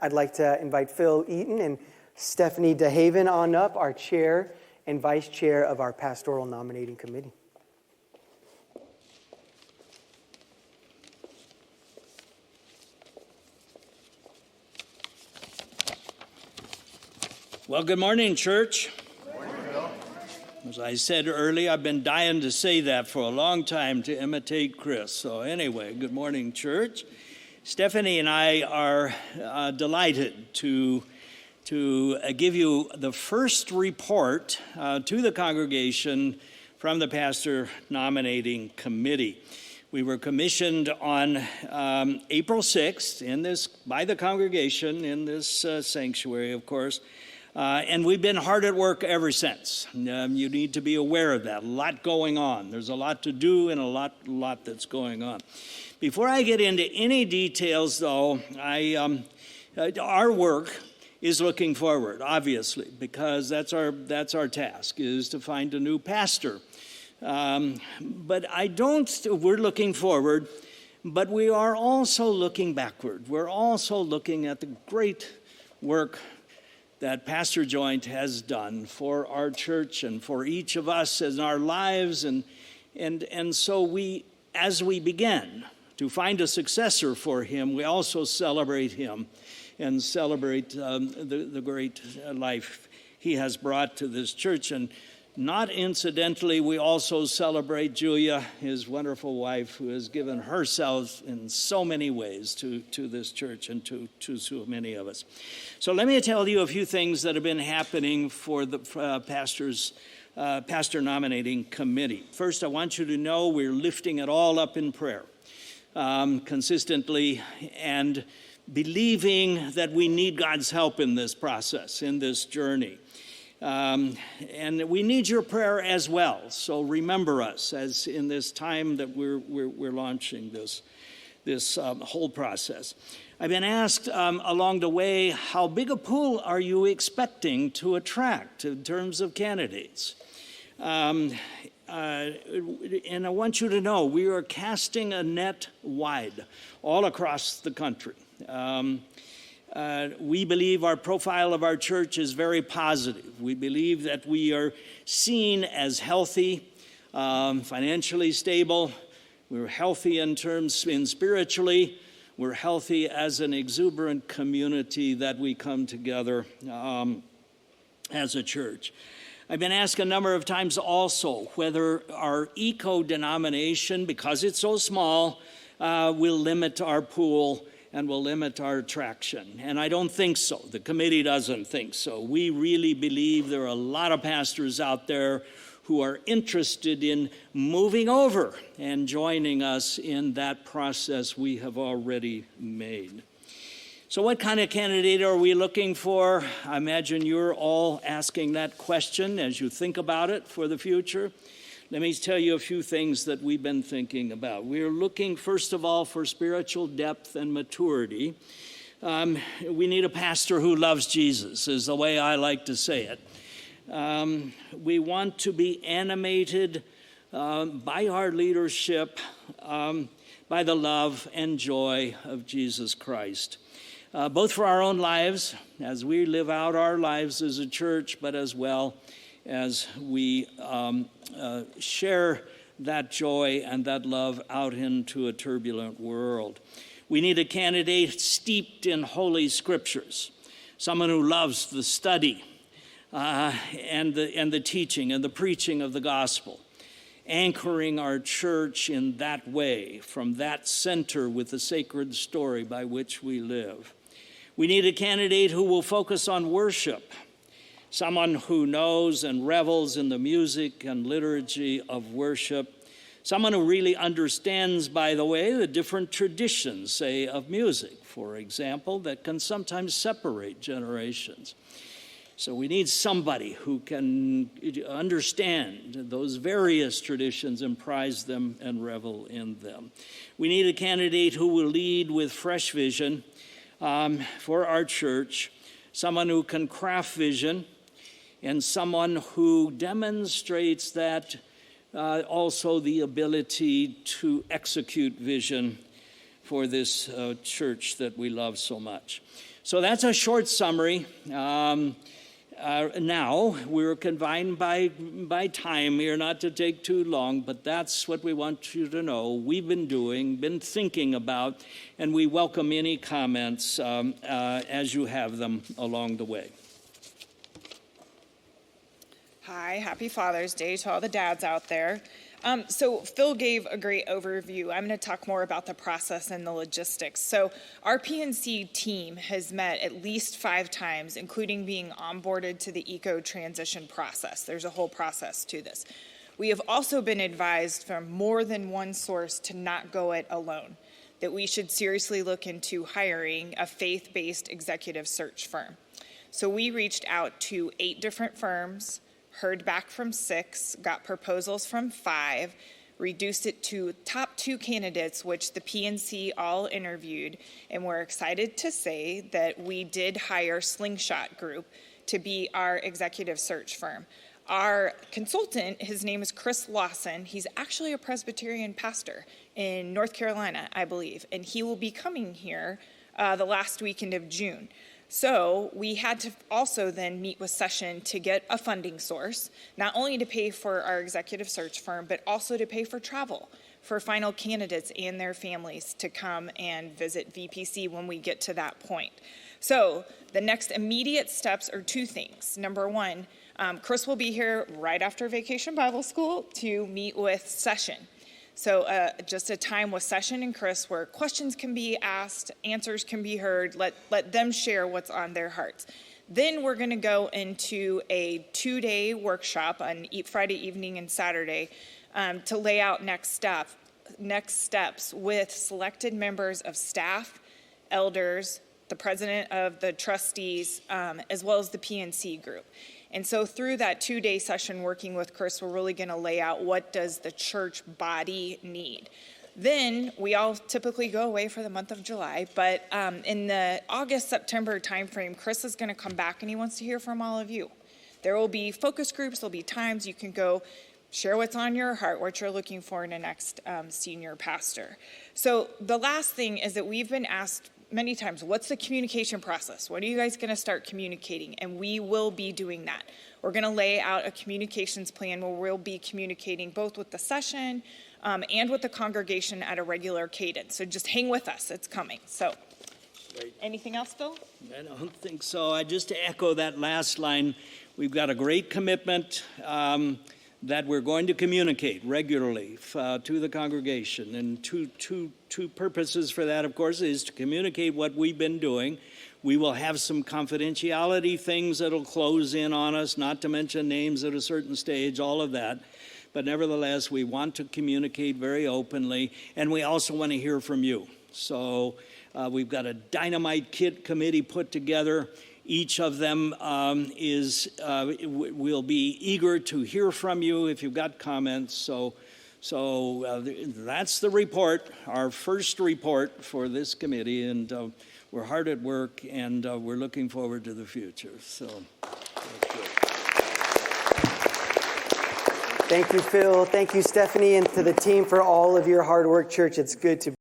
I'd like to invite Phil Eaton and Stephanie DeHaven on up, our chair and vice chair of our pastoral nominating committee. Well, good morning, church. Good morning, Bill. As I said earlier, I've been dying to say that for a long time to imitate Chris. So anyway, good morning, church. Stephanie and I are delighted to give you the first report to the congregation from the pastor nominating committee. We were commissioned on April 6th by the congregation in this sanctuary, of course. And we've been hard at work ever since. You need to be aware of that. A lot going on. There's a lot to do and a lot that's going on. Before I get into any details, though, our work is looking forward, obviously, because that's our task, is to find a new pastor. But we're looking forward, but we are also looking backward. We're also looking at the great work that Pastor Joint has done for our church and for each of us in our lives. And so as we begin to find a successor for him, we also celebrate him and celebrate the great life he has brought to this church. And not incidentally, we also celebrate Julia, his wonderful wife, who has given herself in so many ways to this church and to so many of us. So let me tell you a few things that have been happening for the pastor nominating committee. First, I want you to know we're lifting it all up in prayer consistently and believing that we need God's help in this process, in this journey. And we need your prayer as well. So remember us as in this time that we're launching this whole process. I've been asked along the way, how big a pool are you expecting to attract in terms of candidates? And I want you to know we are casting a net wide all across the country. We believe our profile of our church is very positive. We believe that we are seen as healthy, financially stable. We're healthy in spiritually. We're healthy as an exuberant community that we come together as a church. I've been asked a number of times also whether our eco-denomination, because it's so small, will limit our pool and will limit our attraction. And I don't think so. The committee doesn't think so. We really believe there are a lot of pastors out there who are interested in moving over and joining us in that process we have already made. So what kind of candidate are we looking for? I imagine you're all asking that question as you think about it for the future. Let me tell you a few things that we've been thinking about. We're looking, first of all, for spiritual depth and maturity. We need a pastor who loves Jesus, is the way I like to say it. We want to be animated by our leadership, by the love and joy of Jesus Christ. Both for our own lives, as we live out our lives as a church, but as well as we share that joy and that love out into a turbulent world. We need a candidate steeped in Holy Scriptures, someone who loves the study and the teaching and the preaching of the gospel, anchoring our church in that way, from that center with the sacred story by which we live. We need a candidate who will focus on worship, someone who knows and revels in the music and liturgy of worship, someone who really understands, by the way, the different traditions, say, of music, for example, that can sometimes separate generations. So we need somebody who can understand those various traditions and prize them and revel in them. We need a candidate who will lead with fresh vision for our church, someone who can craft vision, and someone who demonstrates that also the ability to execute vision for this church that we love so much. So that's a short summary. Now, we're confined by time here, not to take too long, but that's what we want you to know. We've been doing, been thinking about, and we welcome any comments as you have them along the way. Hi, happy Father's Day to all the dads out there. So Phil gave a great overview. I'm going to talk more about the process and the logistics. So our PNC team has met at least 5 times, including being onboarded to the eco transition process. There's a whole process to this. We have also been advised from more than one source to not go it alone, that we should seriously look into hiring a faith-based executive search firm. So we reached out to 8 different firms, heard back from 6, got proposals from 5, reduced it to top 2 candidates, which the PNC all interviewed, and we're excited to say that we did hire Slingshot Group to be our executive search firm. Our consultant, his name is Chris Lawson. He's actually a Presbyterian pastor in North Carolina, I believe, and he will be coming here the last weekend of June. So we had to also then meet with Session to get a funding source, not only to pay for our executive search firm, but also to pay for travel for final candidates and their families to come and visit VPC when we get to that point. So the next immediate steps are 2 things. Number 1, Chris will be here right after Vacation Bible School to meet with Session. So just a time with Session and Chris where questions can be asked, answers can be heard, let them share what's on their hearts. Then we're going to go into a 2-day workshop on Friday evening and Saturday to lay out next steps with selected members of staff, elders, the president of the trustees, as well as the PNC group. And so through that 2-day session working with Chris, we're really going to lay out what does the church body need. Then we all typically go away for the month of July, but in the August-September timeframe, Chris is going to come back and he wants to hear from all of you. There will be focus groups, there'll be times you can go share what's on your heart, what you're looking for in a next senior pastor. So the last thing is that we've been asked many times, what's the communication process? When are you guys going to start communicating? And we will be doing that. We're going to lay out a communications plan where we'll be communicating both with the session and with the congregation at a regular cadence. So just hang with us. It's coming. So anything else, Phil? I don't think so. I just to echo that last line, we've got a great commitment that we're going to communicate regularly to the congregation. And two purposes for that, of course, is to communicate what we've been doing. We will have some confidentiality things that'll close in on us, not to mention names at a certain stage, all of that. But nevertheless, we want to communicate very openly, and we also want to hear from you. So we've got a dynamite kit committee put together. Each of them will be eager to hear from you if you've got comments. So that's the report, our first report for this committee, and we're hard at work, and we're looking forward to the future. So that's good. Thank you, Phil. Thank you, Stephanie, and to the team for all of your hard work, church. It's good to